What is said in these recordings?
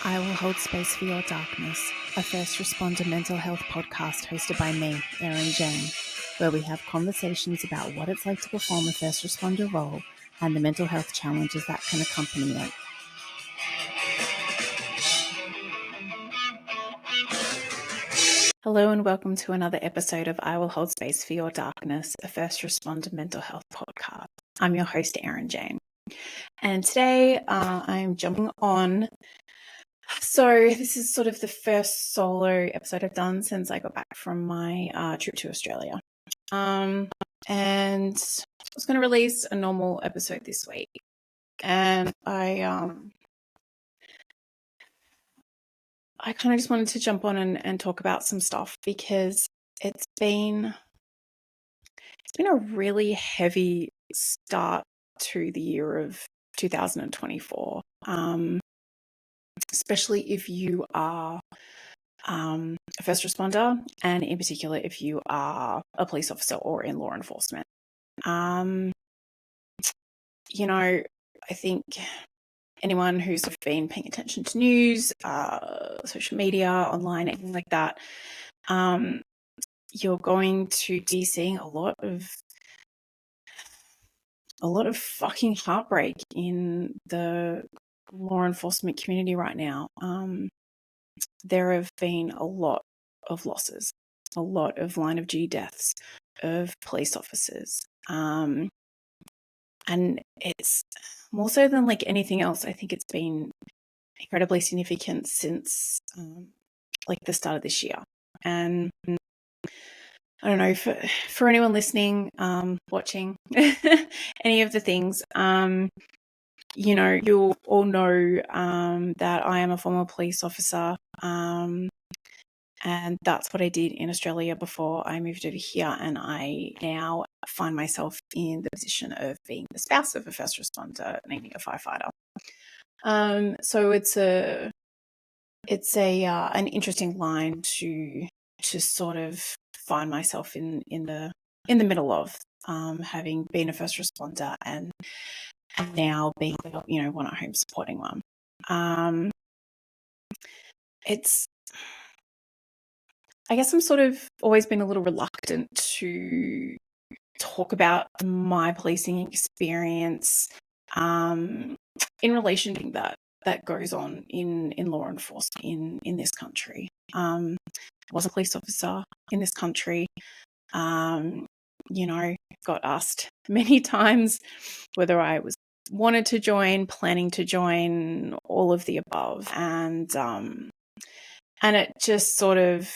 I Will Hold Space for Your Darkness, a first responder mental health podcast hosted by me, Erin Jane, where we have conversations about what it's like to perform a first responder role and the mental health challenges that can accompany it. Hello and welcome to another episode of I Will Hold Space for Your Darkness, a first responder mental health podcast. I'm your host, Erin Jane. And today I'm jumping on. So this is sort of the first solo episode I've done since I got back from my trip to Australia. And I was going to release a normal episode this week. And I kind of just wanted to jump on and talk about some stuff because it's been a really heavy start to the year of 2024. Especially if you are a first responder, and in particular if you are a police officer or in law enforcement. I think anyone who's sort of been paying attention to news, social media, online, anything like that, you're going to be seeing a lot of fucking heartbreak in the law enforcement community right now. There have been a lot of losses, a lot of line of duty deaths of police officers. And it's more so than like anything else. I think it's been incredibly significant since like the start of this year. And I don't know, for anyone listening, watching, any of the things, you'll all know that I am a former police officer, and that's what I did in Australia before I moved over here, and I now find myself in the position of being the spouse of a first responder, namely a firefighter. So it's an interesting line to sort of find myself in the middle of, having been a first responder and now being, one at home supporting one. I guess I'm sort of always been a little reluctant to talk about my policing experience in relation to that goes on in law enforcement in this country. I was a police officer in this country. Got asked many times whether I wanted to join, planning to join, all of the above, and it just sort of,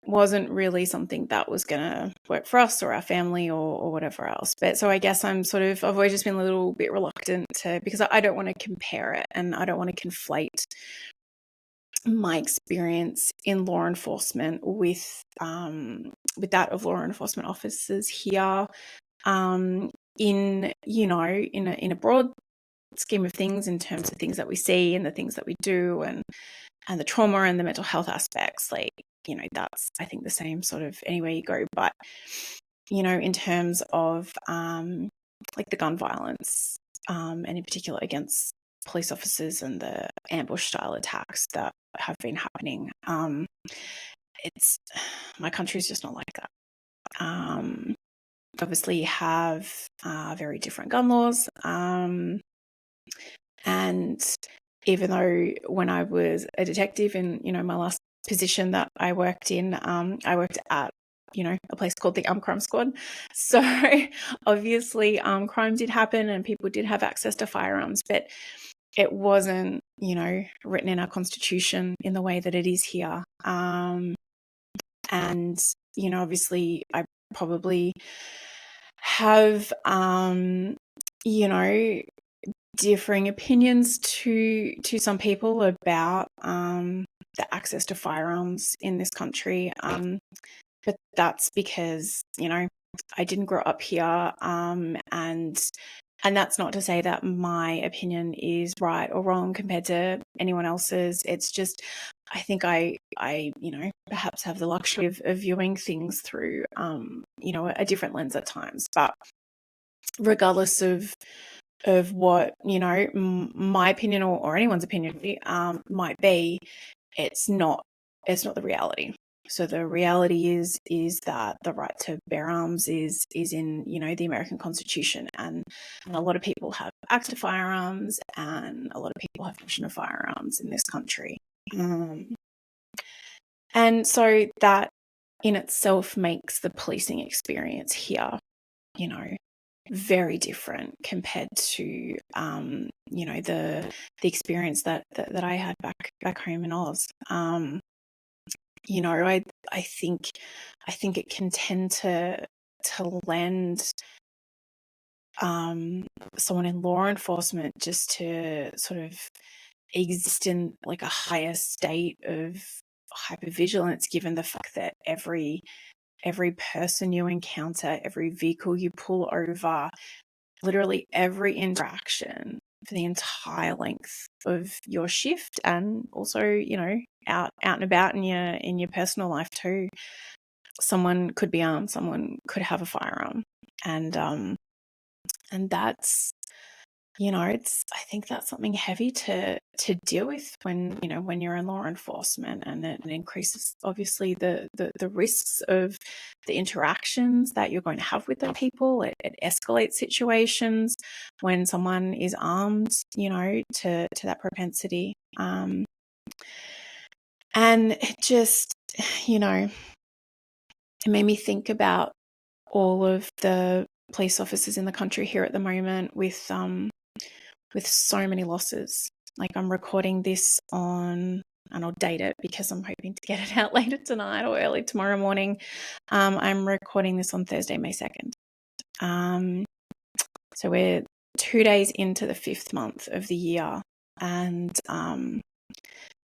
wasn't really something that was going to work for us or our family or whatever else. But so I guess I've always just been a little bit reluctant because I don't want to compare it, and I don't want to conflate my experience in law enforcement with that of law enforcement officers here, in a broad scheme of things, in terms of things that we see and the things that we do, and the trauma and the mental health aspects. Like, that's, I think, the same sort of anywhere you go. But in terms of like the gun violence, and in particular against police officers and the ambush style attacks that have been happening, my country is just not like that. Obviously have very different gun laws, and even though when I was a detective in my last position that I worked in, I worked at a place called the Crime Squad. So obviously crime did happen and people did have access to firearms, but it wasn't written in our constitution in the way that it is here. And obviously I probably have differing opinions to some people about the access to firearms in this country, but that's because I didn't grow up here, and And that's not to say that my opinion is right or wrong compared to anyone else's. It's just, I think I perhaps have the luxury of viewing things through, a different lens at times. But regardless of what, my opinion or anyone's opinion might be, it's not the reality. So the reality is that the right to bear arms is in, the American Constitution, and a lot of people have access to firearms, and a lot of people have possession of firearms in this country. And so that in itself makes the policing experience here, very different compared to, the experience that I had back home in Oz. I think it can tend to lend someone in law enforcement just to sort of exist in like a higher state of hypervigilance, given the fact that every person you encounter, every vehicle you pull over, literally every interaction for the entire length of your shift, and also, out and about in your personal life too, someone could be armed, someone could have a firearm. And that's, I think that's something heavy to deal with when you're in law enforcement, and it increases obviously the risks of the interactions that you're going to have with the people. It escalates situations when someone is armed, to that propensity. And it just, it made me think about all of the police officers in the country here at the moment with so many losses. Like, I'm recording this on, and I'll date it because I'm hoping to get it out later tonight or early tomorrow morning. I'm recording this on Thursday, May 2nd. So we're 2 days into the 5th month of the year, and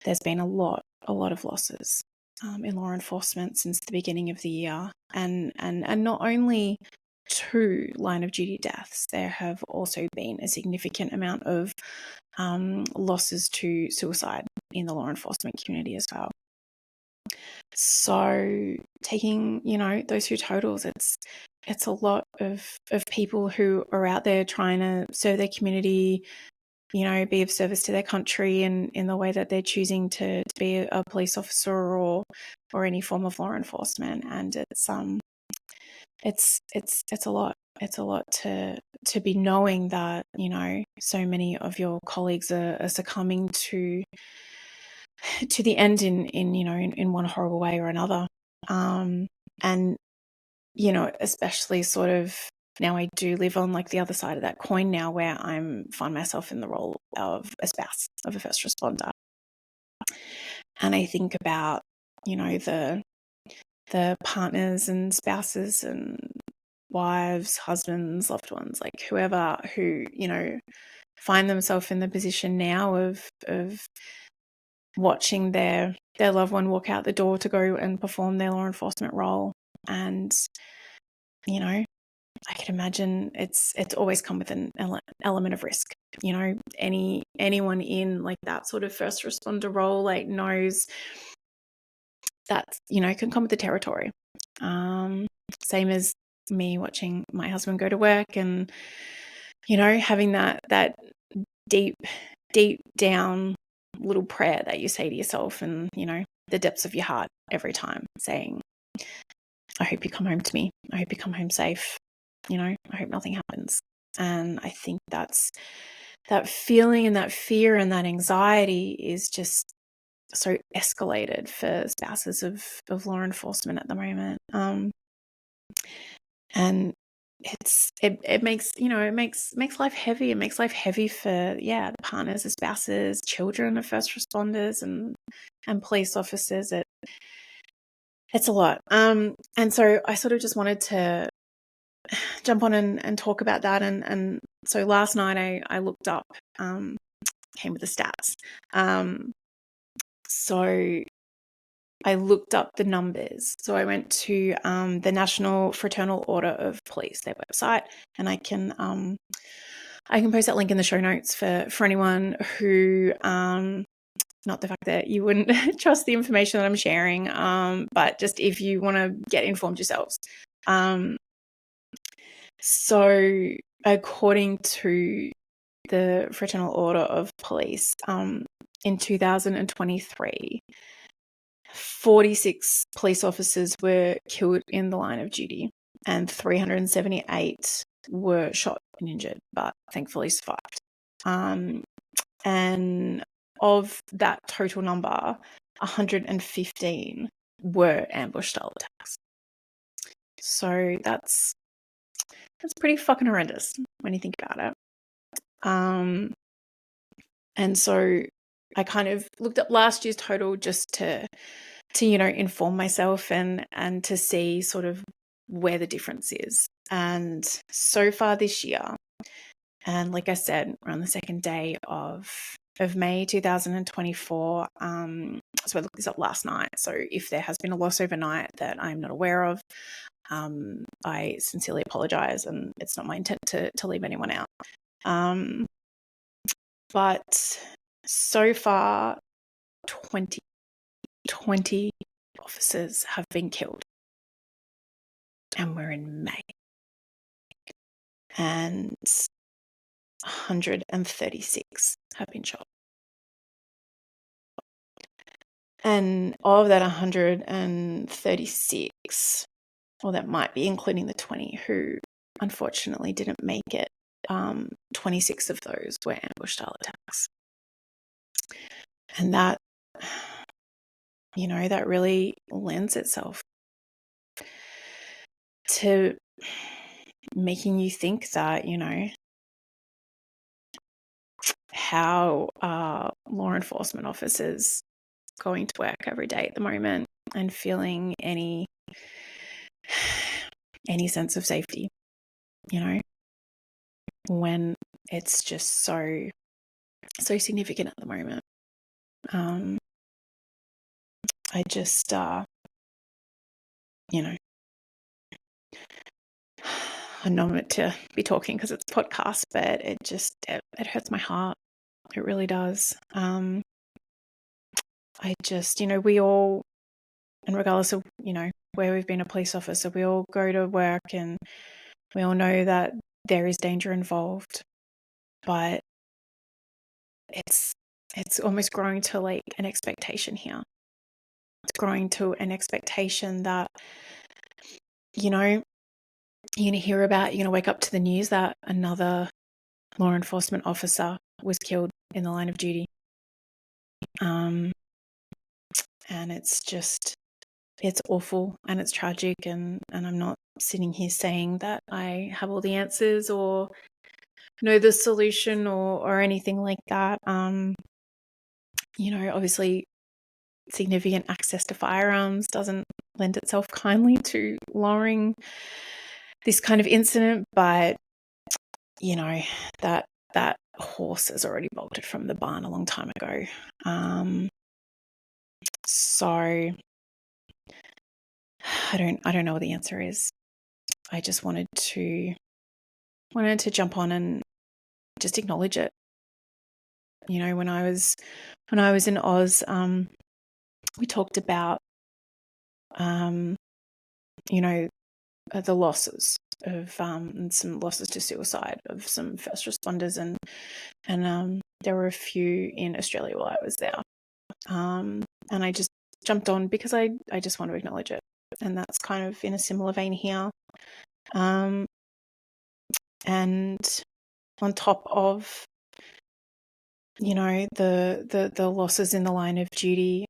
there's been a lot of losses in law enforcement since the beginning of the year, and not only 2 line of duty deaths, there have also been a significant amount of losses to suicide in the law enforcement community as well. So taking, those 2 totals, it's a lot of people who are out there trying to serve their community, be of service to their country in the way that they're choosing to be a police officer or any form of law enforcement. And it's a lot. It's a lot to be knowing that, so many of your colleagues are succumbing to the end in one horrible way or another. And, especially sort of now, I do live on like the other side of that coin now, where find myself in the role of a spouse of a first responder. And I think about, the partners and spouses and wives, husbands, loved ones, like whoever who, find themselves in the position now of watching their loved one walk out the door to go and perform their law enforcement role. And, I can imagine it's always come with an element of risk. Anyone in like that sort of first responder role, like, knows that, can come with the territory. Same as me watching my husband go to work and, having that deep down little prayer that you say to yourself and, the depths of your heart every time, saying, I hope you come home to me. I hope you come home safe. I hope nothing happens. And I think that's that feeling and that fear and that anxiety is just so escalated for spouses of law enforcement at the moment. And it makes life heavy. It makes life heavy for the partners, the spouses, children of first responders and police officers. It's a lot. And so I sort of just wanted to jump on and talk about that. And so last night I looked up, came with the stats. So I looked up the numbers. So I went to the National Fraternal Order of Police, their website, and I can I can post that link in the show notes for anyone who, not the fact that you wouldn't trust the information that I'm sharing, but just if you want to get informed yourselves. So according to the Fraternal Order of Police, in 2023, 46 police officers were killed in the line of duty and 378 were shot and injured, but thankfully survived. And of that total number, 115 were ambush-style attacks. So that's pretty fucking horrendous when you think about it. And so I kind of looked up last year's total just to inform myself and to see sort of where the difference is. And so far this year, and like I said, we're on the second day of May 2024. So I looked this up last night. So if there has been a loss overnight that I'm not aware of, I sincerely apologize, and it's not my intent to leave anyone out. But so far, 20 officers have been killed, and we're in May, and 136 have been shot. And of that 136, or that might be including the 20 who unfortunately didn't make it, 26 of those were ambush-style attacks. And that, that really lends itself to making you think that, how are law enforcement officers going to work every day at the moment and feeling any sense of safety, when it's just so significant at the moment. I just, I know not to be talking because it's a podcast, but it just, it hurts my heart. It really does. I just, we all, and regardless of, where we've been a police officer, we all go to work and we all know that there is danger involved, but it's almost growing to like an expectation here. It's growing to an expectation that, you're going to hear about, you're going to wake up to the news that another law enforcement officer was killed in the line of duty. And it's just, it's awful and it's tragic, and I'm not sitting here saying that I have all the answers or know the solution or anything like that. Obviously significant access to firearms doesn't lend itself kindly to lowering this kind of incident, but that horse has already bolted from the barn a long time ago. So I don't know what the answer is. I just wanted to jump on and just acknowledge it. When I was in Oz, we talked about the losses of and some losses to suicide of some first responders, and there were a few in Australia while I was there, and I just jumped on because I just want to acknowledge it, and that's kind of in a similar vein here. And on top of the losses in the line of duty,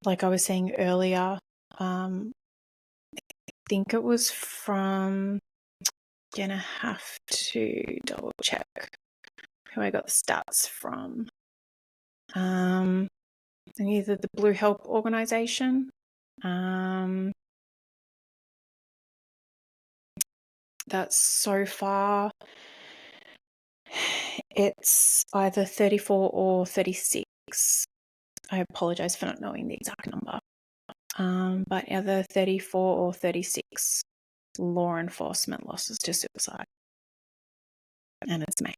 like I was saying earlier, I think it was from, gonna have to double check who I got the stats from. Either the Blue Help organization, that's so far it's either 34 or 36. I apologize for not knowing the exact number. But either 34 or 36 law enforcement losses to suicide. and it's May.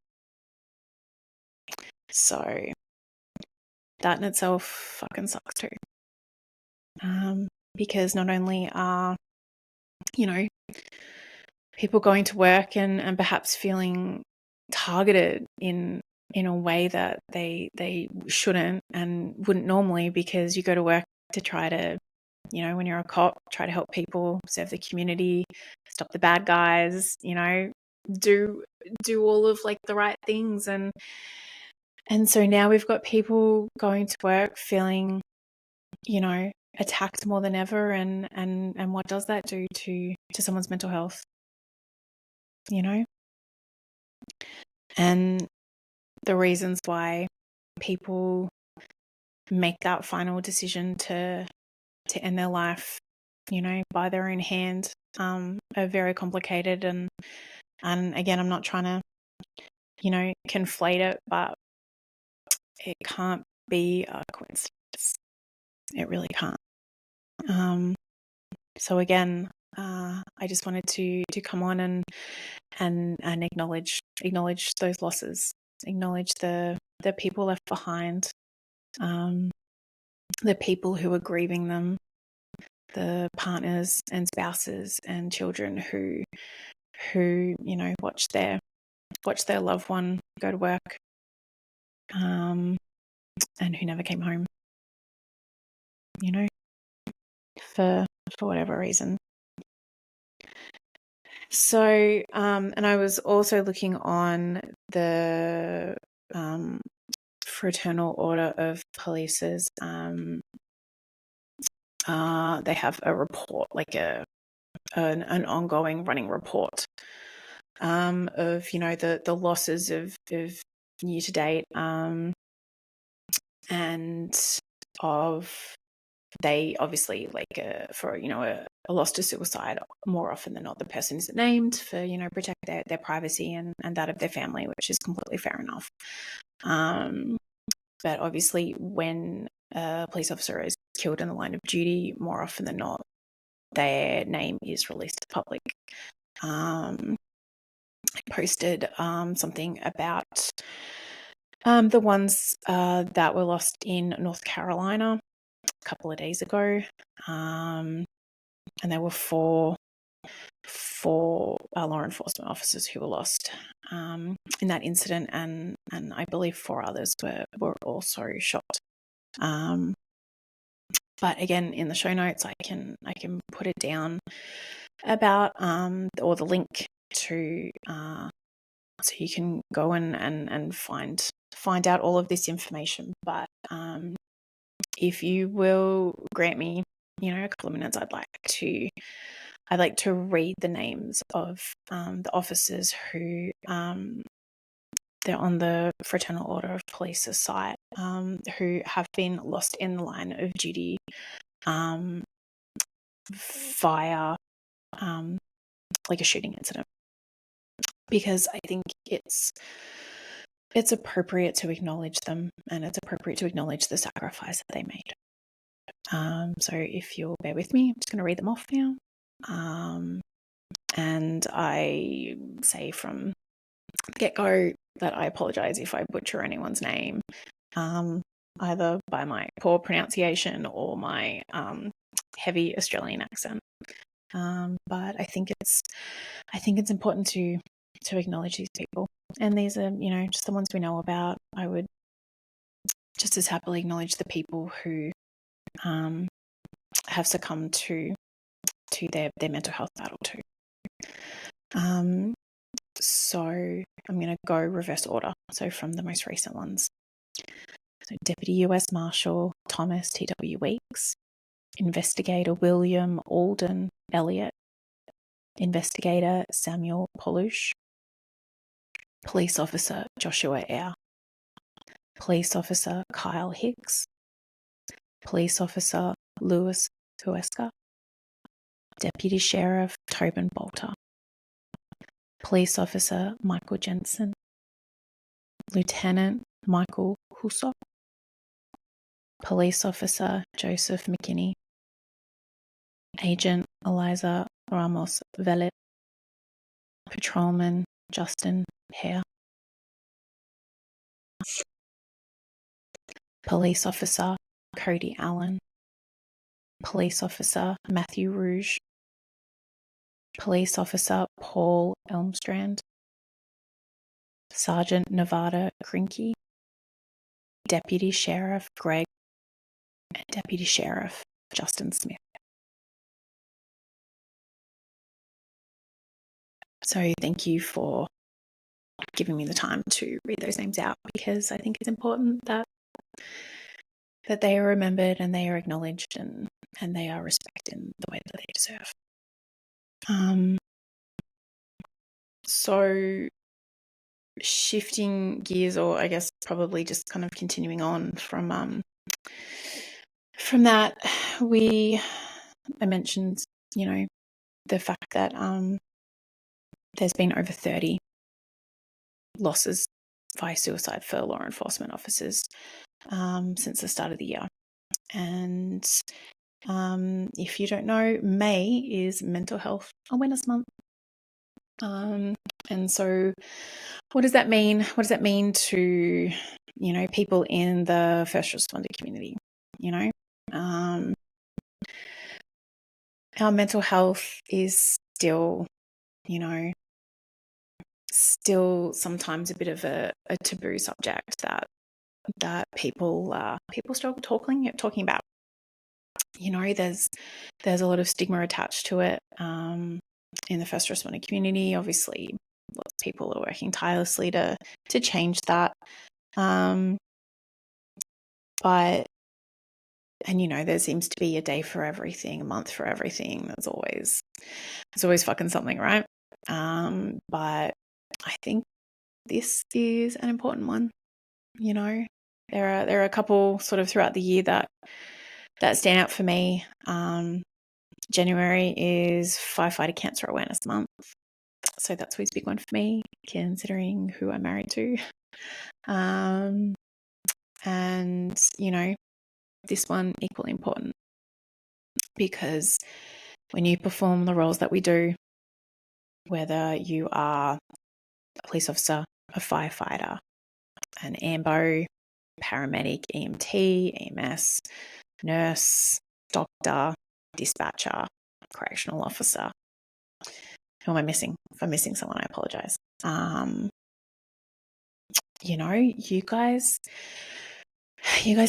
So that in itself fucking sucks too. Because not only are, people going to work and perhaps feeling targeted in a way that they shouldn't and wouldn't normally, because you go to work to try to, when you're a cop, try to help people, serve the community, stop the bad guys, do all of like the right things. And so now we've got people going to work feeling, attacked more than ever. And what does that do to someone's mental health? And the reasons why people make that final decision to end their life, by their own hand, are very complicated. And again, I'm not trying to, conflate it, but it can't be a coincidence. It really can't. So again, I just wanted to come on and acknowledge those losses, acknowledge the people left behind, the people who are grieving them, the partners and spouses and children who watch their loved one go to work, and who never came home, for whatever reason. So, and I was also looking on the Fraternal Order of Police's. They have a report, like an ongoing running report, of the losses of year to date, and of, they obviously, like, for a loss to suicide, more often than not the person isn't named for protect their privacy and that of their family, which is completely fair enough. But obviously when a police officer is killed in the line of duty, more often than not their name is released to the public. I posted something about the ones that were lost in North Carolina a couple of days ago, and there were four law enforcement officers who were lost in that incident, and I believe 4 others were also shot. But again, in the show notes, I can put it down about or the link to so you can go and find out all of this information. But if you will grant me, a couple of minutes, I'd like to read the names of the officers who they're on the Fraternal Order of Police's site, who have been lost in the line of duty via like a shooting incident, because I think it's appropriate to acknowledge them, and it's appropriate to acknowledge the sacrifice that they made. So if you'll bear with me, I'm just going to read them off now. And I say from the get-go that I apologize if I butcher anyone's name, either by my poor pronunciation or my heavy Australian accent. But I think it's important to acknowledge these people, and these are just the ones we know about. I would just as happily acknowledge the people who have succumbed to their mental health battle too. So I'm going to go reverse order. So from the most recent ones. So Deputy US Marshal Thomas T.W. Weeks, Investigator William Alden Elliott, Investigator Samuel Polush, Police Officer Joshua Eyre, Police Officer Kyle Hicks, Police Officer Lewis Huesca, Deputy Sheriff Tobin Bolter, Police Officer Michael Jensen, Lieutenant Michael Hussop, Police Officer Joseph McKinney, Agent Eliza Ramos Vellet, Patrolman Justin Hare. Police Officer Cody Allen. Police Officer Matthew Rouge. Police Officer Paul Elmstrand. Sergeant Nevada Krinky. Deputy Sheriff Greg, and Deputy Sheriff Justin Smith. So thank you for giving me the time to read those names out, because I think it's important that they are remembered and they are acknowledged and they are respected in the way that they deserve. So shifting gears, or I guess probably just kind of continuing on from that, I mentioned, the fact that there's been over 30 losses via suicide for law enforcement officers since the start of the year. And if you don't know, May is Mental Health Awareness Month. And so what does that mean? What does that mean to, people in the first responder community? Our mental health is still, still sometimes a bit of a taboo subject that people struggle talking about. There's a lot of stigma attached to it in the first responder community. Obviously, lots of people are working tirelessly to change that. But there seems to be a day for everything, a month for everything. There's always fucking something, right? But I think this is an important one. There are a couple sort of throughout the year that stand out for me. January is Firefighter Cancer Awareness Month, so that's always a big one for me, considering who I'm married to. And this one equally important, because when you perform the roles that we do, whether you are a police officer, a firefighter, an AMBO, paramedic, EMT, EMS, nurse, doctor, dispatcher, correctional officer. Who am I missing? If I'm missing someone, I apologize. You guys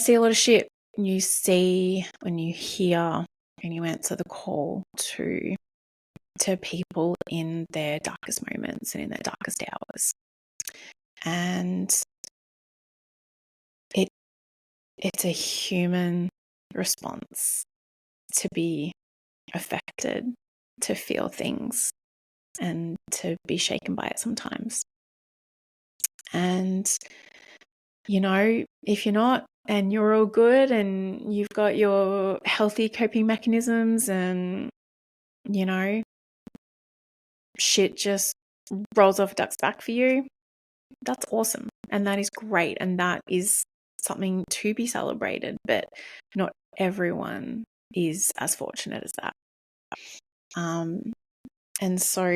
see a lot of shit. You see, when you hear and you answer the call to people in their darkest moments and in their darkest hours. And it's a human response to be affected, to feel things, and to be shaken by it sometimes. And, if you're not, and you're all good and you've got your healthy coping mechanisms and, shit just rolls off a duck's back for you, that's awesome. And that is great. And that is something to be celebrated. But not everyone is as fortunate as that. And so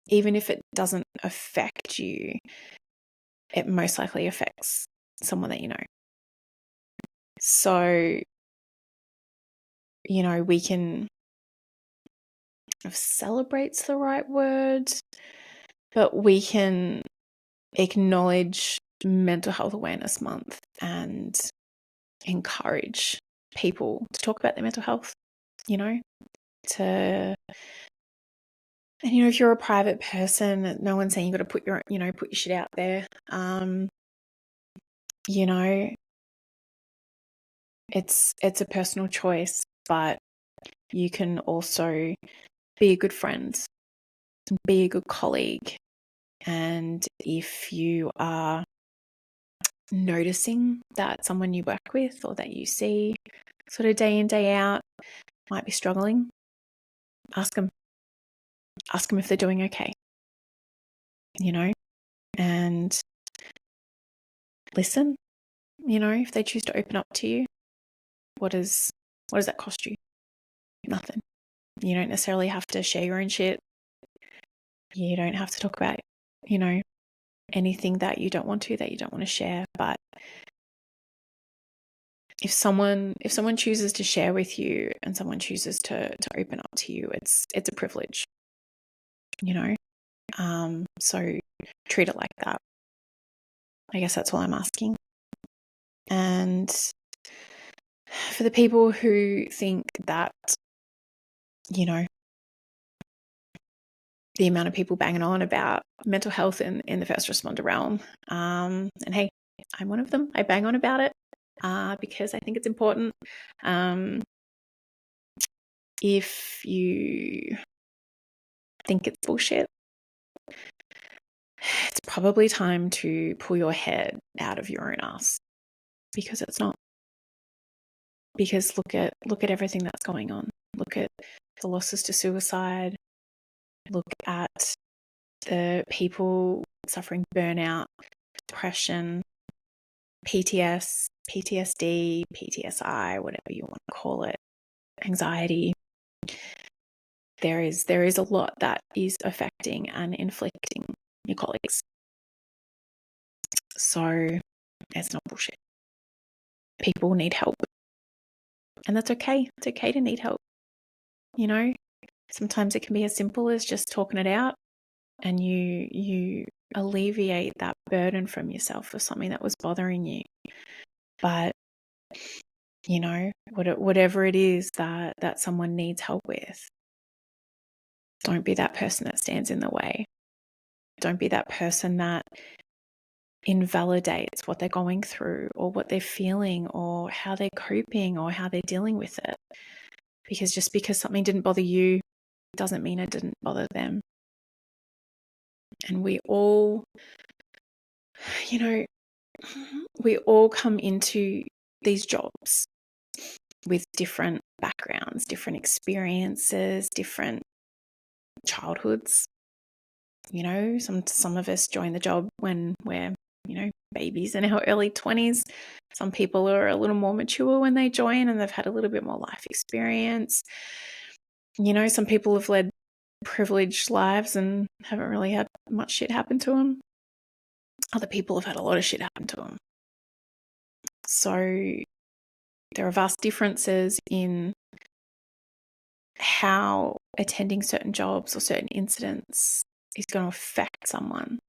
even if it doesn't affect you, it most likely affects someone that you know. So, we can, if celebrate's the right word, but we can acknowledge Mental Health Awareness Month and encourage people to talk about their mental health, and if you're a private person, no one's saying you got to put your shit out there. It's a personal choice, but you can also be a good friend, be a good colleague. And if you are noticing that someone you work with or that you see sort of day in, day out might be struggling, ask them if they're doing okay, and listen, if they choose to open up to you. What does that cost you? Nothing. You don't necessarily have to share your own shit. You don't have to talk about, anything that you don't want to share. But if someone chooses to share with you and someone chooses to open up to you, it's a privilege, so treat it like that. I guess that's all I'm asking. And for the people who think that, the amount of people banging on about mental health in the first responder realm, and hey, I'm one of them. I bang on about it because I think it's important. If you think it's bullshit, it's probably time to pull your head out of your own ass, because it's not. Because look at everything that's going on. Look at the losses to suicide. Look at the people suffering burnout, depression, PTSD, PTSI, whatever you want to call it, anxiety. There is a lot that is affecting and inflicting your colleagues. So it's not bullshit. People need help. And that's okay. It's okay to need help. Sometimes it can be as simple as just talking it out, and you alleviate that burden from yourself for something that was bothering you. But whatever it is that someone needs help with, don't be that person that stands in the way. Don't be that person that invalidates what they're going through or what they're feeling or how they're coping or how they're dealing with it. Because just because something didn't bother you doesn't mean it didn't bother them. And we all come into these jobs with different backgrounds, different experiences, different childhoods. Some of us join the job when we're, babies in our early 20s. Some people are a little more mature when they join and they've had a little bit more life experience. Some people have led privileged lives and haven't really had much shit happen to them. Other people have had a lot of shit happen to them. So there are vast differences in how attending certain jobs or certain incidents is going to affect someone,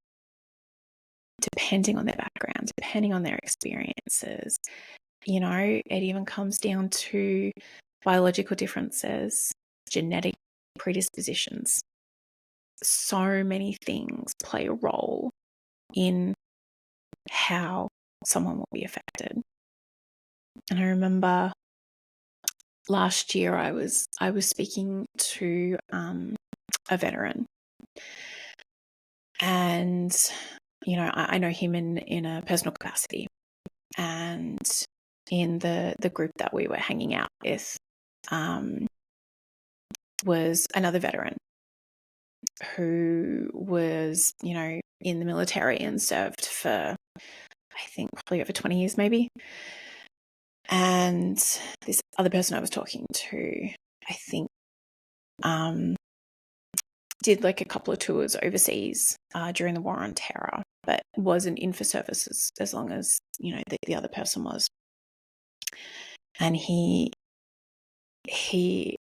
depending on their background, depending on their experiences. It even comes down to biological differences, genetic predispositions. So many things play a role in how someone will be affected. And I remember last year I was speaking to a veteran, and I know him in a personal capacity, and in the group that we were hanging out with was another veteran who was in the military and served for, I think, probably over 20 years maybe. And this other person I was talking to, I think, did like a couple of tours overseas during the War on Terror, but wasn't in for services as long as the other person was. And he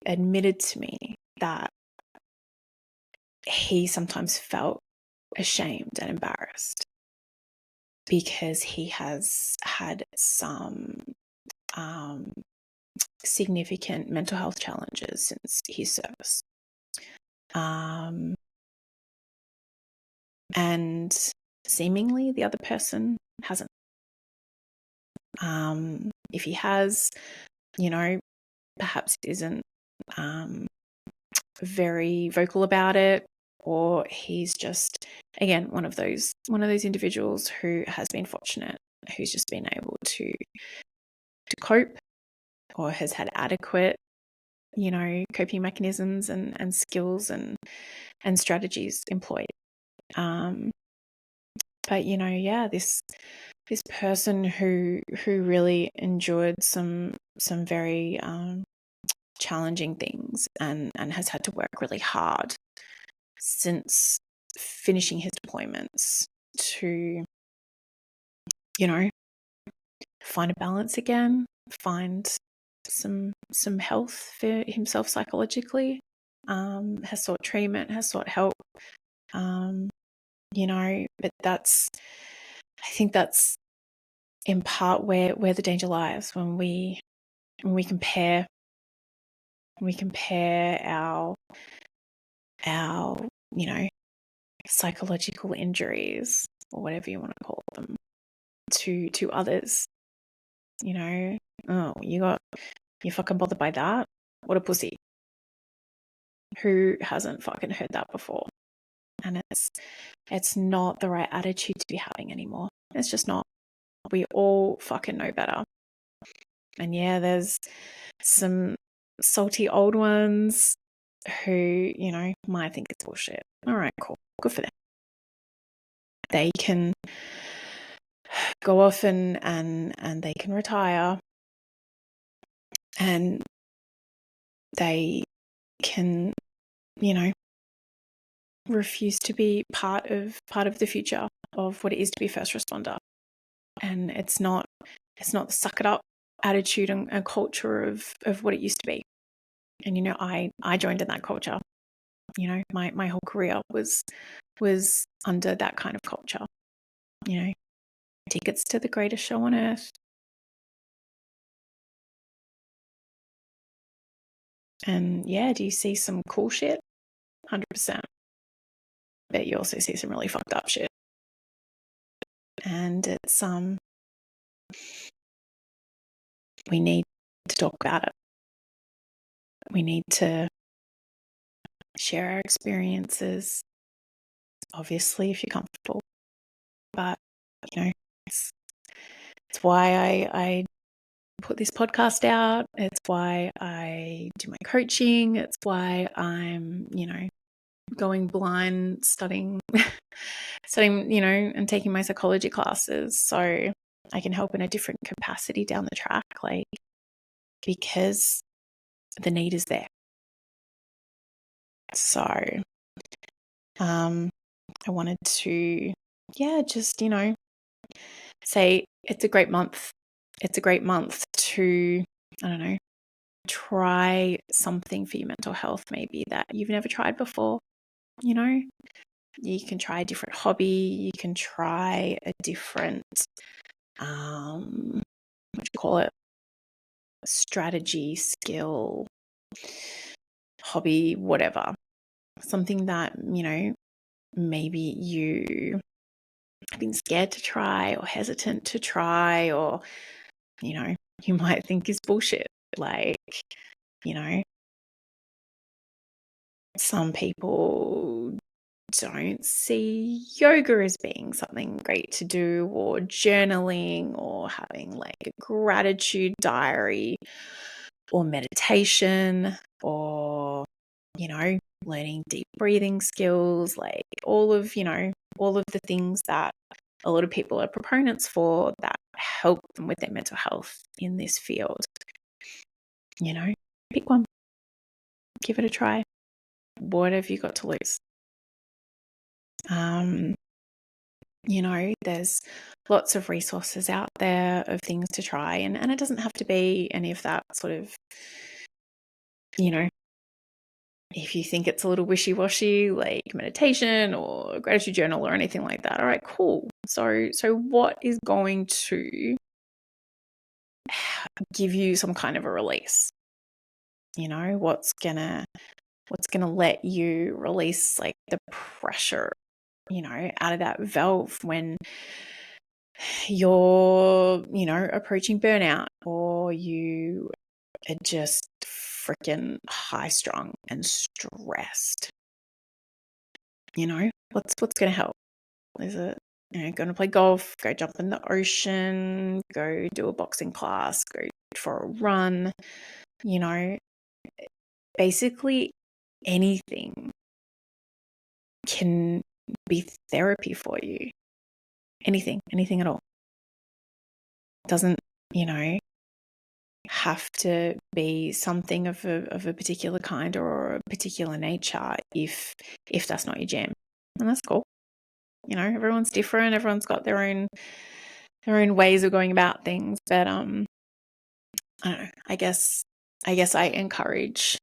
admitted to me that he sometimes felt ashamed and embarrassed because he has had some significant mental health challenges since his service. And seemingly the other person hasn't. If he has, perhaps isn't very vocal about it, or he's just, again, one of those individuals who has been fortunate, who's just been able to cope, or has had adequate coping mechanisms and skills and strategies employed. But this person who really endured some very challenging things and has had to work really hard since finishing his deployments to, find a balance again, find some health for himself psychologically, has sought treatment, has sought help, but I think that's in part where the danger lies when we compare our psychological injuries, or whatever you want to call them, to others. Oh, you fucking bothered by that? What a pussy. Who hasn't fucking heard that before? And it's not the right attitude to be having anymore. It's just not. We all fucking know better. And yeah, there's some salty old ones who, might think it's bullshit. All right, cool. Good for them. They can go off and they can retire, and they can, refuse to be part of the future of what it is to be a first responder. And it's not the suck it up attitude and culture of what it used to be. And I joined in that culture. My whole career was under that kind of culture. Tickets to the greatest show on earth. And yeah, do you see some cool shit? 100%. But you also see some really fucked up shit. And it's we need to talk about it. We need to share our experiences, obviously, if you're comfortable. But, it's why I put this podcast out. It's why I do my coaching. It's why I'm, going blind, studying, and taking my psychology classes, so I can help in a different capacity down the track, because the need is there. So, I wanted to, just, say it's a great month. It's a great month to, try something for your mental health, maybe that you've never tried before. You can try a different hobby. You can try a different, strategy, skill, hobby, whatever. Something that, maybe you have been scared to try or hesitant to try, or, you might think is bullshit. Some people don't see yoga as being something great to do, or journaling, or having a gratitude diary, or meditation, or learning deep breathing skills, all of the things that a lot of people are proponents for that help them with their mental health in this field. Pick one, give it a try. What have you got to lose? There's lots of resources out there of things to try, and it doesn't have to be any of that sort of, if you think it's a little wishy-washy, like meditation or gratitude journal or anything like that. All right, cool. So what is going to give you some kind of a release? What's gonna let you release the pressure, out of that valve when you're, approaching burnout, or you are just freaking high strung and stressed. What's going to help? Is it, going to play golf, go jump in the ocean, go do a boxing class, go for a run, basically anything can be therapy for you. Anything at all. Doesn't, have to be something of a particular kind or a particular nature if that's not your jam. and that's cool. Everyone's different. Everyone's got their own ways of going about things. But I don't know. I guess I encourage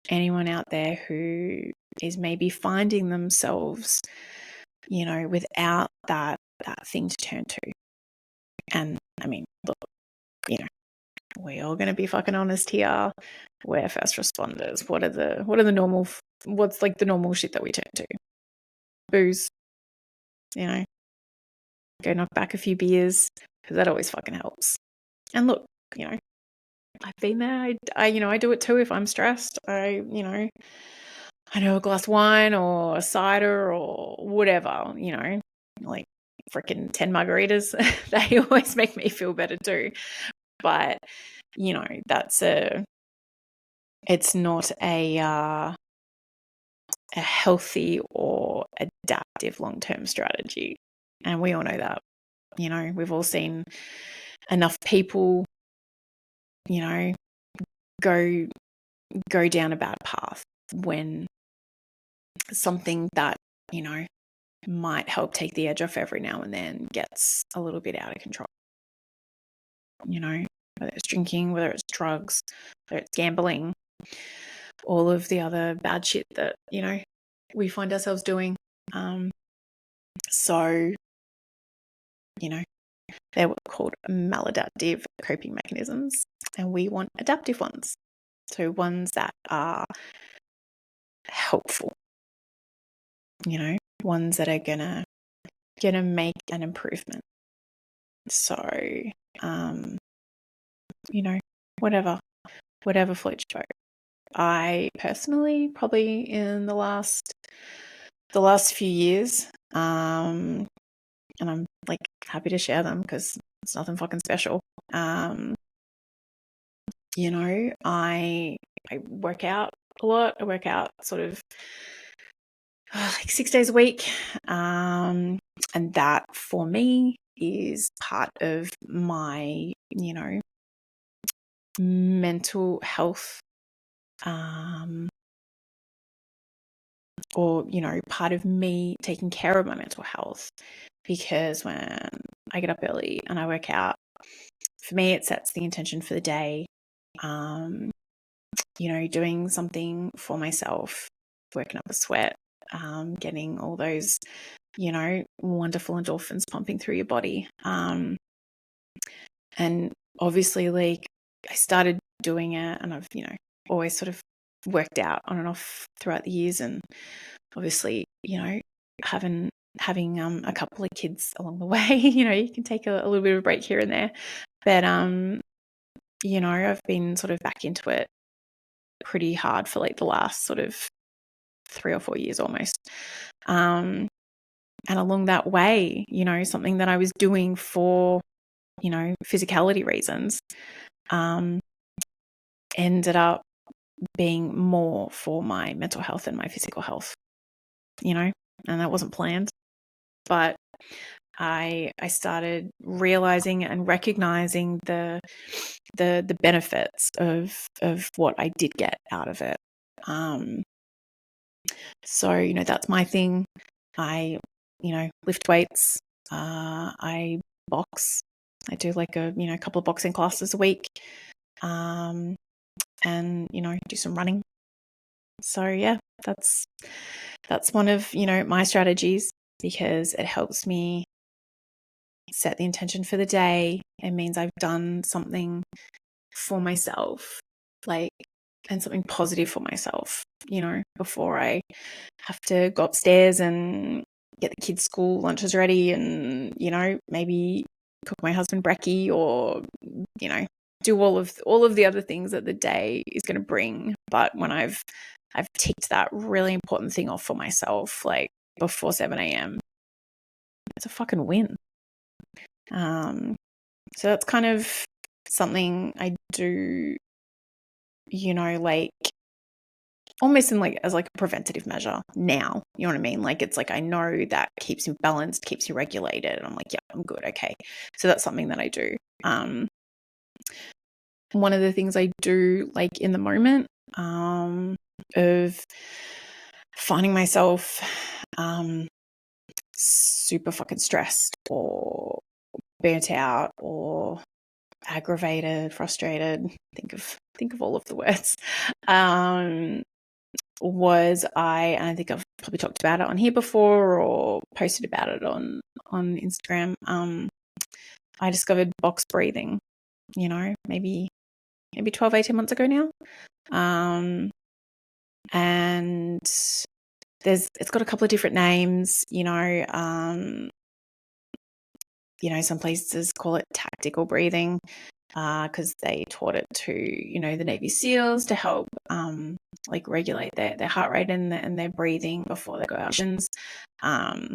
anyone out there who is maybe finding themselves, without that thing to turn to. And I mean, look, we're all going to be fucking honest here. We're first responders. What's like the normal shit that we turn to? Booze, go knock back a few beers, because that always fucking helps. And look, I've been there. I do it too if I'm stressed. I know a glass of wine or a cider or whatever, like freaking 10 margaritas. They always make me feel better too. But, it's not a healthy or adaptive long-term strategy. And we all know that. We've all seen enough people, go down a bad path when something that, might help take the edge off every now and then gets a little bit out of control. Whether it's drinking, whether it's drugs, whether it's gambling, all of the other bad shit that, we find ourselves doing. So, they're called maladaptive coping mechanisms, and we want adaptive ones. So ones that are helpful, ones that are gonna make an improvement. So, whatever floats your boat. I personally, probably in the last few years, and I'm like happy to share them because it's nothing fucking special. I work out a lot. I work out sort of like 6 days a week. And that for me is part of my, mental health, or, part of me taking care of my mental health, because when I get up early and I work out, for me, it sets the intention for the day. Doing something for myself, working up a sweat, getting all those, wonderful endorphins pumping through your body. And obviously, like, I started doing it, and I've, always sort of worked out on and off throughout the years. And obviously, having a couple of kids along the way, you can take a little bit of a break here and there. But, I've been sort of back into it pretty hard for like the last sort of 3 or 4 years almost. And along that way, something that I was doing for, physicality reasons, ended up being more for my mental health and my physical health, and that wasn't planned. But I started realizing and recognizing the benefits of what I did get out of it. So, that's my thing. I, lift weights. I box. I do like a couple of boxing classes a week. And, do some running. So yeah, that's one of, my strategies, because it helps me set the intention for the day. It means I've done something for myself, and something positive for myself, before I have to go upstairs and get the kids' school lunches ready and, maybe cook my husband brekkie, or, do all of the other things that the day is going to bring. But when I've ticked that really important thing off for myself, like before 7 a.m., it's a fucking win. So that's kind of something I do, like almost in as a preventative measure now, you know what I mean? Like, it's like, I know that keeps me balanced, keeps me regulated. And I'm like, yeah, I'm good. Okay. So that's something that I do. One of the things I do, like in the moment, of finding myself, super fucking stressed or burnt out or aggravated, frustrated, think of all of the words, was and I think I've probably talked about it on here before or posted about it on Instagram. I discovered box breathing, maybe 12, 18 months ago now. And it's got a couple of different names, some places call it tactical breathing, because they taught it to, the Navy SEALs to help regulate their heart rate and their breathing before they go out. I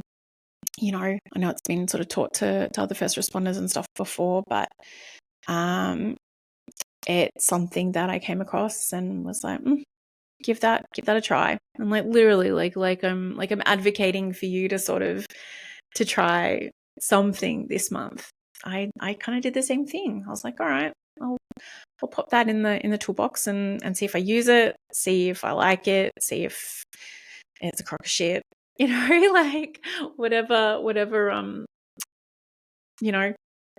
know it's been sort of taught to other first responders and stuff before, but it's something that I came across and was like, give that a try. And literally I'm advocating for you to sort of to try something this month. I kind of did the same thing. I was like, all right, I'll pop that in the toolbox and see if I use it, see if I like it, see if it's a crock of shit, whatever,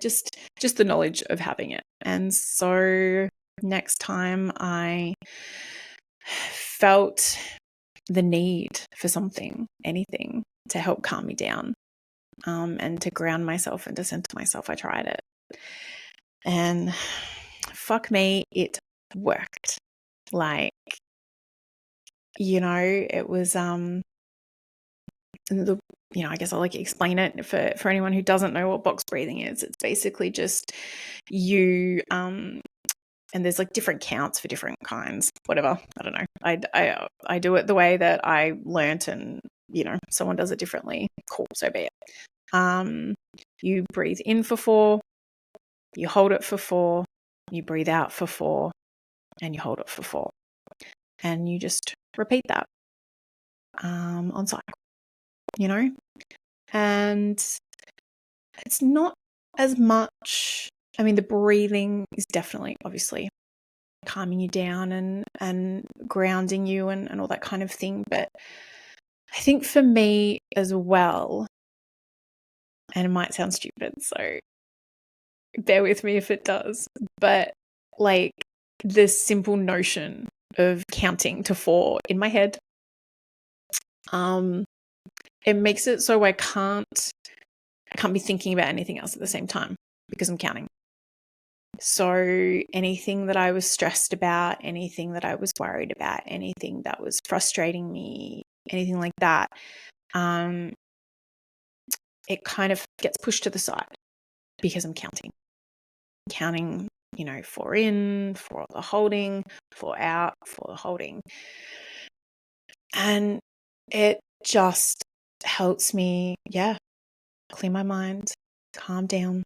just the knowledge of having it. And so next time I felt the need for anything to help calm me down, and to ground myself and to center myself, I tried it. And fuck me, it worked. It was I guess I'll explain it for anyone who doesn't know what box breathing is. It's basically just you and there's different counts for different kinds, whatever. I don't know. I do it the way that I learnt, and someone does it differently. Cool, so be it. You breathe in for 4, you hold it for 4, you breathe out for 4, and you hold it for 4, and you just repeat that on cycle. And it's not as much. I mean, the breathing is definitely, obviously, calming you down and grounding you and all that kind of thing. But I think for me as well, and it might sound stupid, so bear with me if it does, but the simple notion of counting to 4 in my head, it makes it so I can't be thinking about anything else at the same time because I'm counting. So anything that I was stressed about, anything that I was worried about, anything that was frustrating me, anything like that, it kind of gets pushed to the side because I'm counting, 4 in, 4 the holding, 4 out, 4 the holding. And it just helps me, clear my mind, calm down,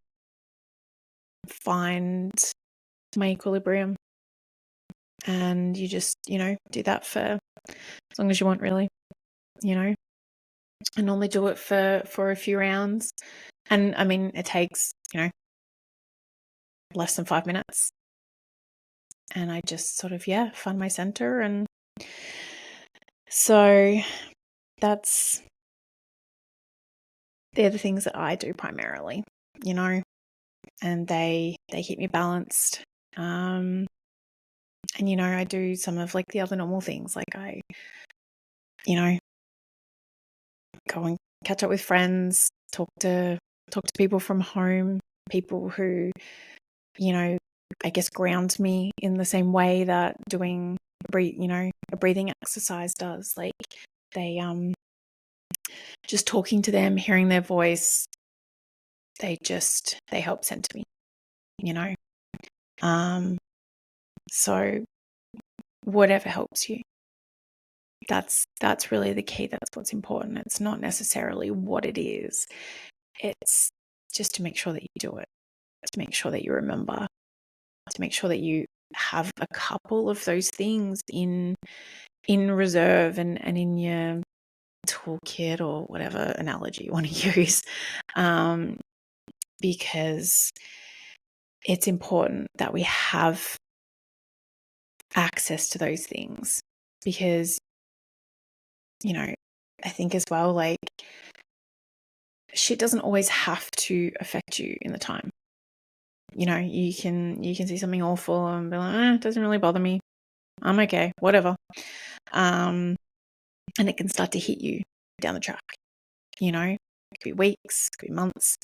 find my equilibrium. And you just, do that for as long as you want, really. I normally do it for a few rounds. And I mean, it takes, less than 5 minutes. And I just sort of, find my center. And so they're the things that I do primarily, and they keep me balanced. And, I do some of the other normal things. I, go and catch up with friends, talk to people from home, people who, I guess ground me in the same way that doing a breathing exercise does. They just talking to them, hearing their voice, they help center me, so whatever helps you, that's really the key. That's what's important. It's not necessarily what it is. It's just to make sure that you do it, to make sure that you remember, to make sure that you have a couple of those things in reserve and in your toolkit, or whatever analogy you want to use, because it's important that we have access to those things. Because I think as well, shit doesn't always have to affect you in the time. You know, you can see something awful and be like, it doesn't really bother me. I'm okay, whatever. And it can start to hit you down the track. You know, it could be weeks, it could be months.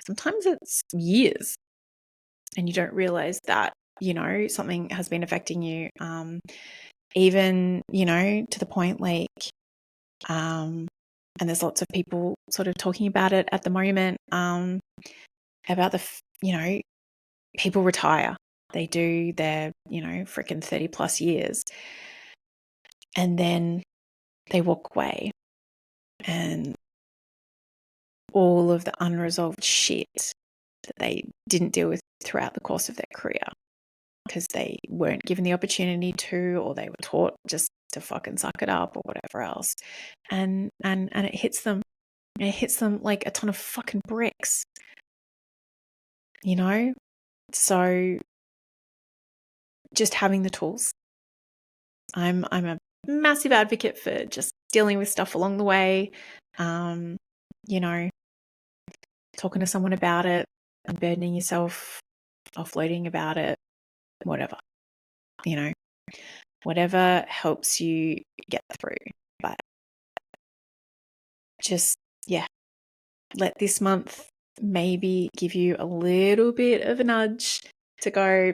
Sometimes it's years. And you don't realize that, you know, something has been affecting you. Even, you know, to the point like, and there's lots of people sort of talking about it at the moment, about you know, people retire. They do their, you know, freaking 30 plus years. And then they walk away. And all of the unresolved shit that they didn't deal with throughout the course of their career because they weren't given the opportunity to, or they were taught just to fucking suck it up or whatever else. And it hits them. It hits them like a ton of fucking bricks. You know? So just having the tools. I'm a massive advocate for just dealing with stuff along the way. You know, talking to someone about it, unburdening yourself, offloading about it, whatever. You know, whatever helps you get through. But just, yeah, let this month maybe give you a little bit of a nudge to go,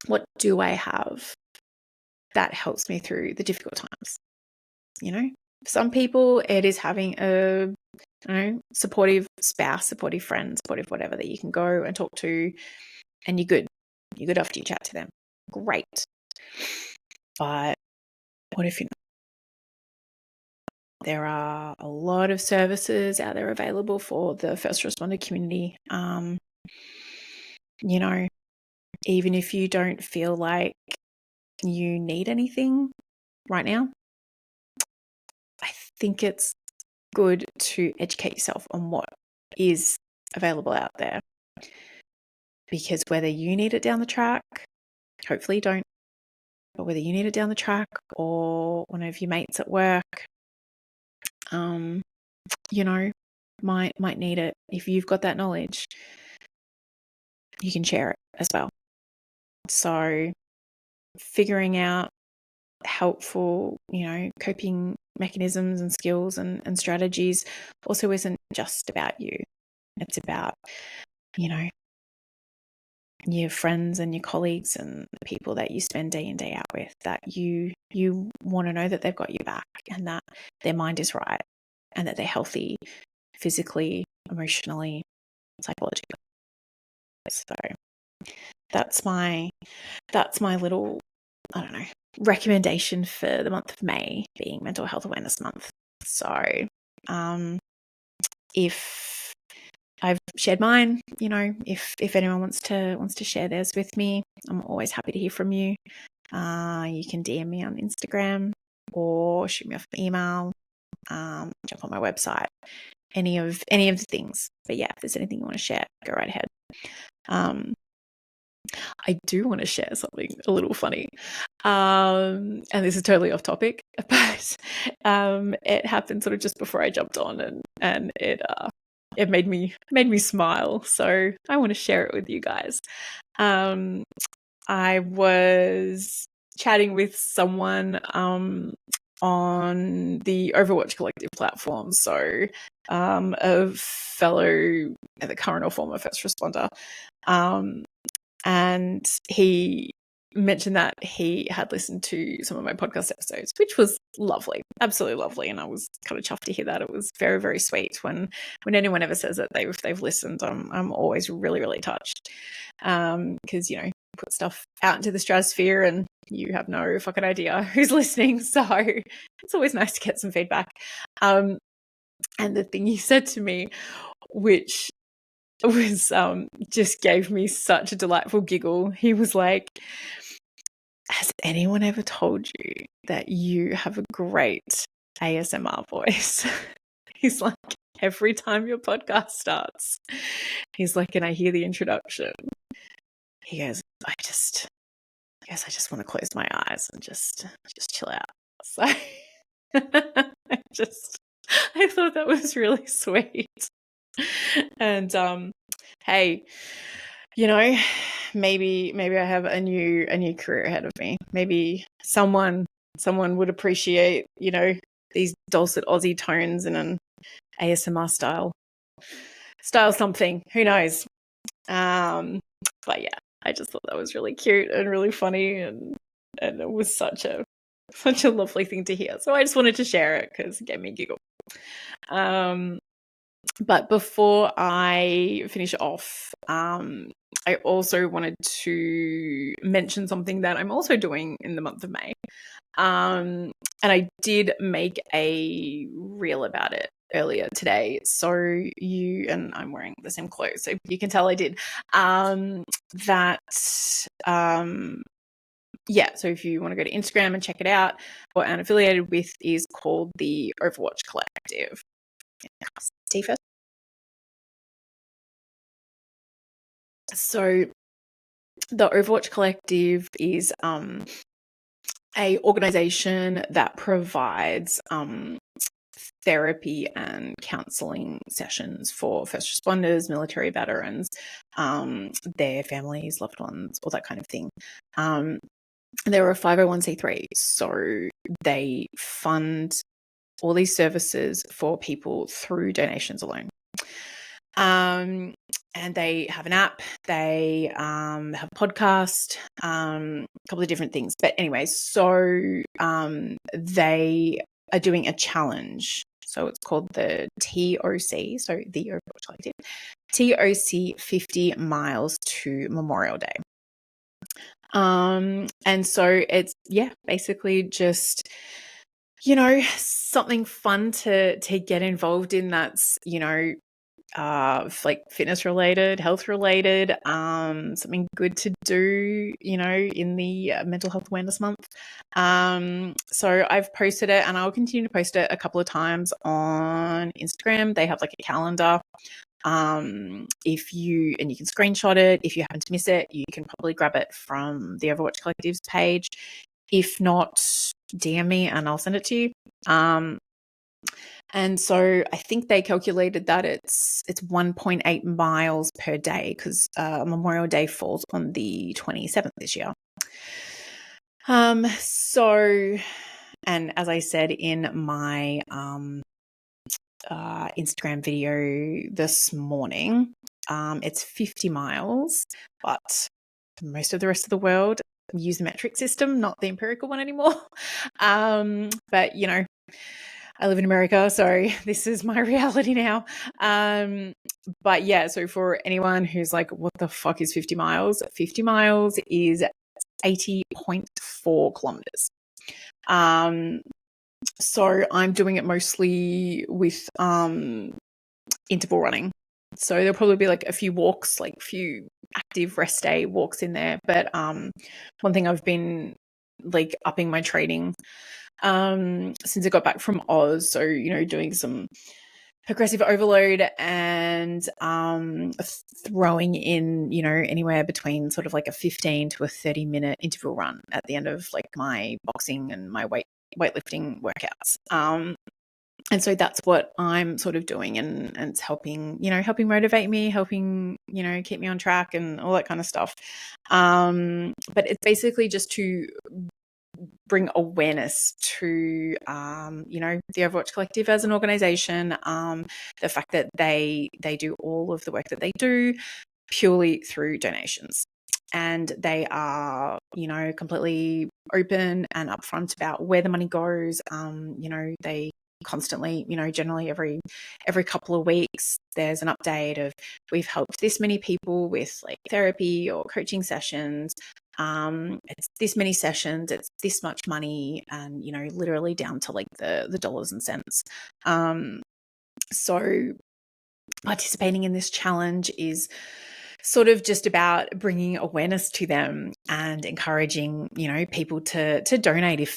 what do I have that helps me through the difficult times? You know, for some people, it is having a, you know, supportive spouse, supportive friend, supportive whatever that you can go and talk to, and you're good. You're good after you chat to them. Great. But what if you're not? There are a lot of services out there available for the first responder community. You know, even if you don't feel like you need anything right now, I think it's good to educate yourself on what is available out there. Because whether you need it down the track, hopefully you don't, but whether you need it down the track or one of your mates at work, you know, might need it. If you've got that knowledge, you can share it as well. So figuring out helpful, you know, coping mechanisms and skills and strategies also isn't just about you. It's about, you know, your friends and your colleagues and the people that you spend day in, day out with, that you want to know that they've got your back and that their mind is right and that they're healthy physically, emotionally, psychologically. So that's my little, I don't know, recommendation for the month of May being Mental Health Awareness Month. So if I've shared mine, you know, if anyone wants to share theirs with me, I'm always happy to hear from you. You can DM me on Instagram or shoot me off an email, jump on my website, any of the things. But yeah, if there's anything you want to share, go right ahead. I do want to share something a little funny. And this is totally off topic, but it happened sort of just before I jumped on, and it made me smile. So I want to share it with you guys. I was chatting with someone on the Overwatch Collective platform. So a fellow, the current or former first responder. And he mentioned that he had listened to some of my podcast episodes, which was lovely, absolutely lovely. And I was kind of chuffed to hear that. It was very, very sweet. When anyone ever says that they've listened, I'm always really, really touched. Because, you know, put stuff out into the stratosphere and you have no fucking idea who's listening. So it's always nice to get some feedback. And the thing he said to me, which was just gave me such a delightful giggle. He was like, has anyone ever told you that you have a great ASMR voice? He's like, every time your podcast starts, he's like, and I hear the introduction, he goes, I just want to close my eyes and just chill out. So I thought that was really sweet. And hey, you know, maybe I have a new career ahead of me. Maybe someone would appreciate, you know, these dulcet Aussie tones in an ASMR style something. Who knows? But yeah, I just thought that was really cute and really funny, and it was such a lovely thing to hear. So I just wanted to share it because it gave me a giggle. But before I finish off, I also wanted to mention something that I'm also doing in the month of May. And I did make a reel about it earlier today. So and I'm wearing the same clothes, so you can tell I did. Yeah, so if you want to go to Instagram and check it out, what I'm affiliated with is called the Overwatch Collective. See first. So the Overwatch Collective is a organization that provides therapy and counseling sessions for first responders, military veterans, their families, loved ones, all that kind of thing. They're a 501c3, so they fund all these services for people through donations alone. And they have an app, they have a podcast, a couple of different things. But anyway, so they are doing a challenge. So it's called the TOC, so the Overwatch Collective, TOC 50 miles to Memorial Day. And so it's, yeah, basically just, you know, something fun to get involved in that's, you know, like fitness related, health related, something good to do, you know, in the mental health awareness month. So I've posted it, and I'll continue to post it a couple of times on Instagram. They have like a calendar. If you can screenshot it. If you happen to miss it, you can probably grab it from the Overwatch Collective's page. If not, DM me and I'll send it to you. And so I think they calculated that it's 1.8 miles per day, because Memorial Day falls on the 27th this year. So, and as I said in my Instagram video this morning, it's 50 miles, but most of the rest of the world use the metric system, not the empirical one anymore. But you know, I live in America, so this is my reality now. But yeah, so for anyone who's like, what the fuck is 50 miles? 50 miles is 80.4 kilometers. So I'm doing it mostly with interval running. So there'll probably be like a few walks, like a few active rest day walks in there. But one thing I've been like upping my training since I got back from Oz. So, you know, doing some progressive overload and throwing in, you know, anywhere between sort of like a 15 to a 30-minute interval run at the end of like my boxing and my weightlifting workouts. And so that's what I'm sort of doing, and it's helping motivate me, helping, you know, keep me on track and all that kind of stuff. But it's basically just to bring awareness to, you know, the Overwatch Collective as an organization, the fact that they do all of the work that they do purely through donations. And they are, you know, completely open and upfront about where the money goes. You know, they constantly, you know, generally every couple of weeks there's an update of, we've helped this many people with like therapy or coaching sessions, it's this many sessions, it's this much money, and, you know, literally down to like the dollars and cents. So participating in this challenge is sort of just about bringing awareness to them and encouraging, you know, people to donate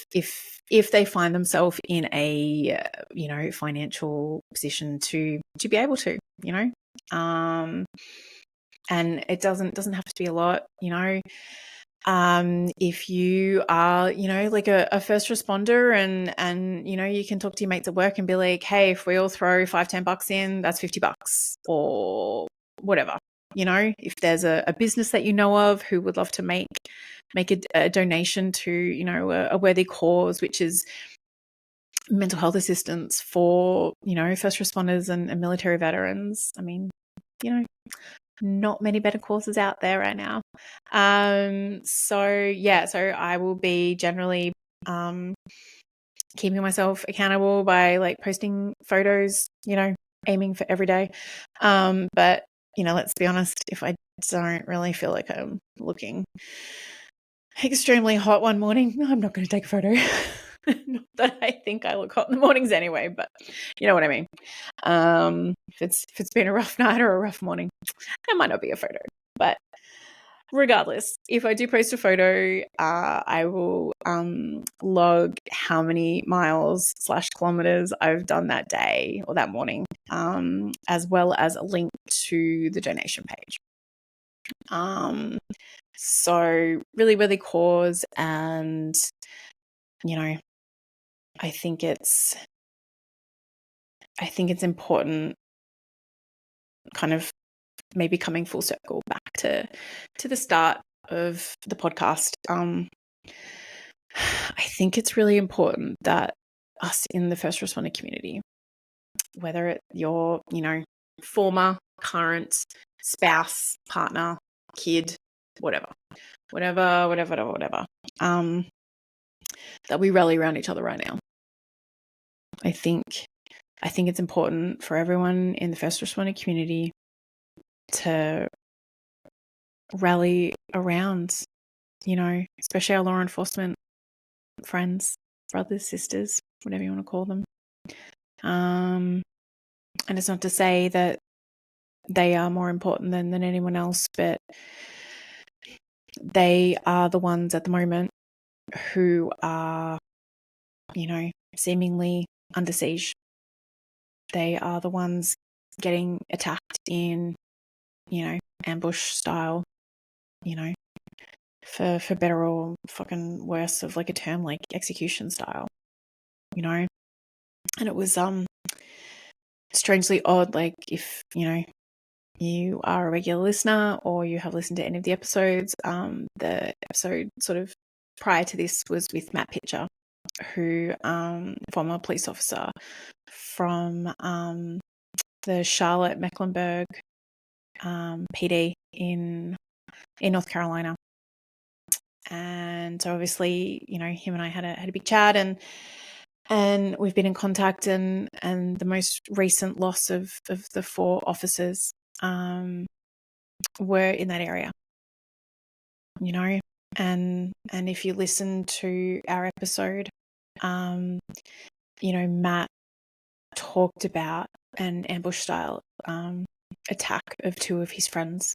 if they find themselves in a, you know, financial position to be able to, you know, and it doesn't have to be a lot, you know. If you are, like a first responder and, you can talk to your mates at work and be like, hey, if we all throw $5-10 in, that's $50 or whatever. If there's a business that you know of who would love to make a donation to, a worthy cause, which is mental health assistance for, first responders and military veterans. I mean, not many better courses out there right now. So I will be generally keeping myself accountable by like posting photos, aiming for every day. But let's be honest, if I don't really feel like I'm looking extremely hot one morning, I'm not going to take a photo. Not that I think I look hot in the mornings anyway, but you know what I mean. If it's been a rough night or a rough morning, it might not be a photo. But regardless, if I do post a photo, I will log how many miles / kilometers I've done that day or that morning, as well as a link to the donation page. So really, really cause, and I think it's important, kind of maybe coming full circle back to the start of the podcast. I think it's really important that us in the first responder community, whether it's your, former, current spouse, partner, kid, whatever, that we rally around each other right now. I think it's important for everyone in the first responder community to rally around, especially our law enforcement friends, brothers, sisters, whatever you want to call them. And it's not to say that they are more important than anyone else, but they are the ones at the moment who are, seemingly under siege. They are the ones getting attacked in, ambush style, for better or fucking worse of like a term, like execution style, and it was strangely odd. Like if you are a regular listener or you have listened to any of the episodes, the episode sort of prior to this was with Matt Pitcher, who former police officer from the Charlotte Mecklenburg PD in North Carolina. And so obviously, him and I had a big chat, and we've been in contact, and the most recent loss of the 4 officers were in that area, and if you listen to our episode, Matt talked about an ambush style attack of 2 of his friends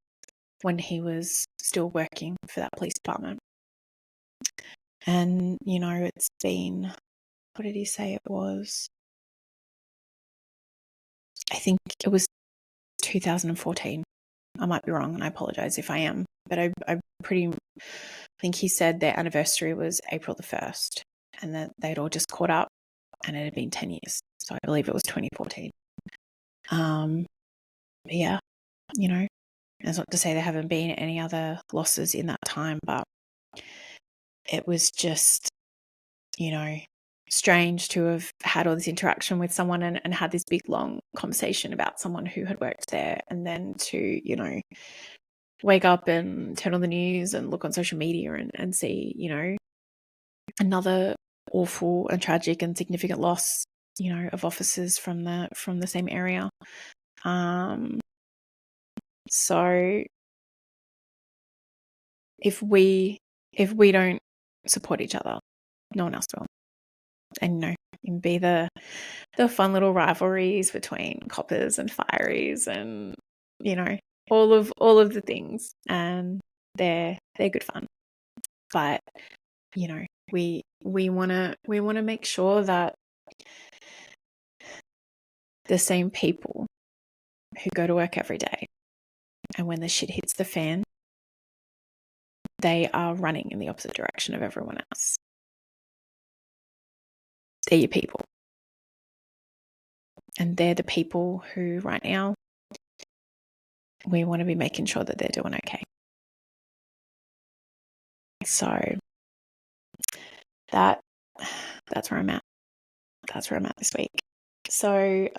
when he was still working for that police department. And, it's been, what did he say it was? I think it was 2014. I might be wrong, and I apologize if I am, but I think he said their anniversary was April the 1st, and that they'd all just caught up, and it had been 10 years. So I believe it was 2014. But yeah, it's not to say there haven't been any other losses in that time, but it was just, strange to have had all this interaction with someone and had this big long conversation about someone who had worked there, and then to, wake up and turn on the news and look on social media and see, another awful and tragic and significant loss, of officers from the same area. So if we don't support each other, no one else will. And it can be the fun little rivalries between coppers and fireys, and all of the things, and they're good fun. But we want to make sure that the same people who go to work every day, and when the shit hits the fan, they are running in the opposite direction of everyone else. They're your people. And they're the people who right now we want to be making sure that they're doing okay. So that's where I'm at. That's where I'm at this week. So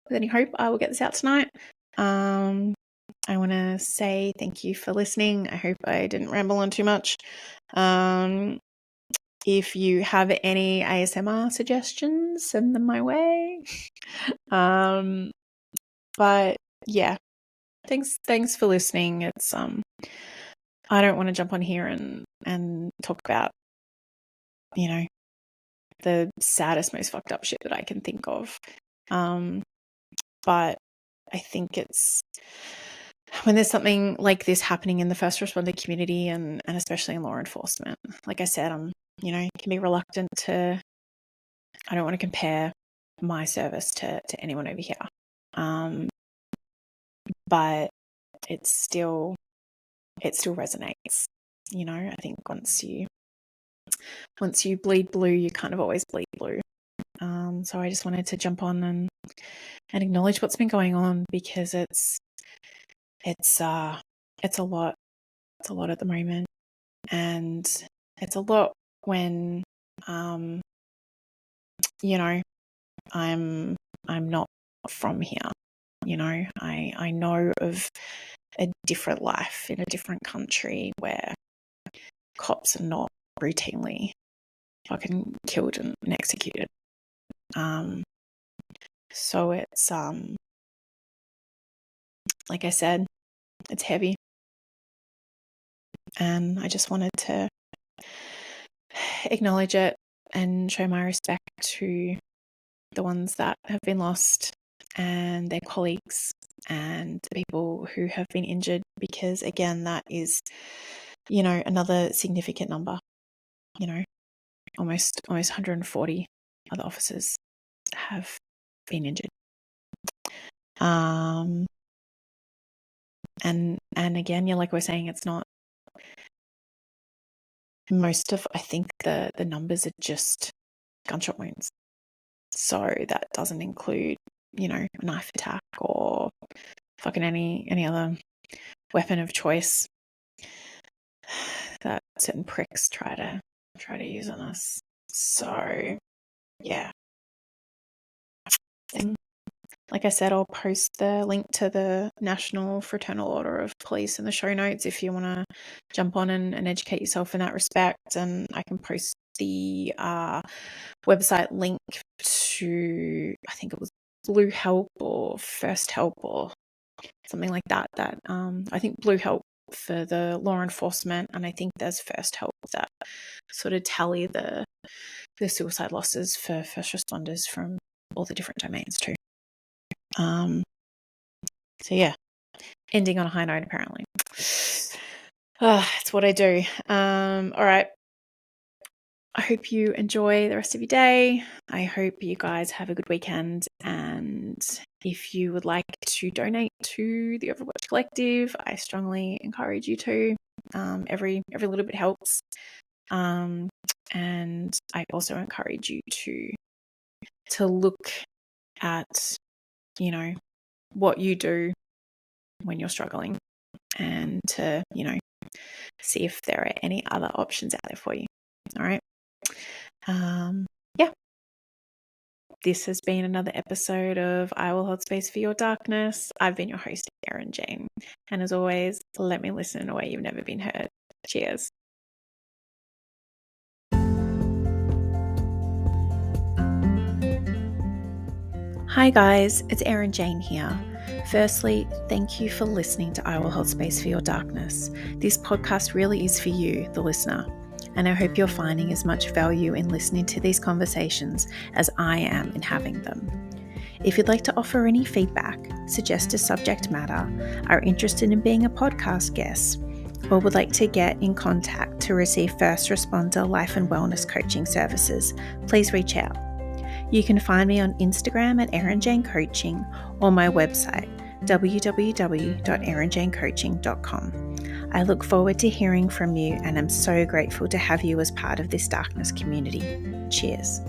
with any hope, I will get this out tonight. I want to say thank you for listening. I hope I didn't ramble on too much. If you have any ASMR suggestions, send them my way. But yeah, thanks for listening. It's I don't want to jump on here and talk about, you know, the saddest, most fucked up shit that I can think of. But I think it's when there's something like this happening in the first responder community and especially in law enforcement, like I said, I'm, can be reluctant to, I don't want to compare my service to anyone over here. But it still resonates. I think once you bleed blue, you kind of always bleed blue. So I just wanted to jump on and acknowledge what's been going on, because it's a lot. It's a lot at the moment, and it's a lot when I'm not from here. I know of a different life in a different country where cops are not routinely fucking killed and executed. So it's like I said, it's heavy, and I just wanted to acknowledge it and show my respect to the ones that have been lost and their colleagues and the people who have been injured, because again, that is, another significant number. Almost 140 other officers have been injured. And again, like we're saying, it's not most of, I think the numbers are just gunshot wounds. So that doesn't include, a knife attack or fucking any other weapon of choice that certain pricks try to use on us. So yeah. And like I said, I'll post the link to the National Fraternal Order of Police in the show notes if you want to jump on and educate yourself in that respect. And I can post the website link to, I think it was Blue Help or First Help or something like that. I think Blue Help for the law enforcement, and I think there's First Help that sort of tally the suicide losses for first responders from all the different domains too. So yeah, ending on a high note apparently. It's what I do. All right. I hope you enjoy the rest of your day. I hope you guys have a good weekend. And if you would like to donate to the Overwatch Collective, I strongly encourage you to. Every little bit helps. And I also encourage you to look at, what you do when you're struggling, and to, see if there are any other options out there for you. All right. Yeah. This has been another episode of I Will Hold Space for Your Darkness. I've been your host, Erin Jane. And as always, let me listen in a way you've never been heard. Cheers. Hi guys, it's Erin Jane here. Firstly, thank you for listening to I Will Hold Space for Your Darkness. This podcast really is for you, the listener, and I hope you're finding as much value in listening to these conversations as I am in having them. If you'd like to offer any feedback, suggest a subject matter, are interested in being a podcast guest, or would like to get in contact to receive first responder life and wellness coaching services, please reach out. You can find me on Instagram at Erin Jane Coaching or my website, www.erinjanecoaching.com. I look forward to hearing from you, and I'm so grateful to have you as part of this darkness community. Cheers.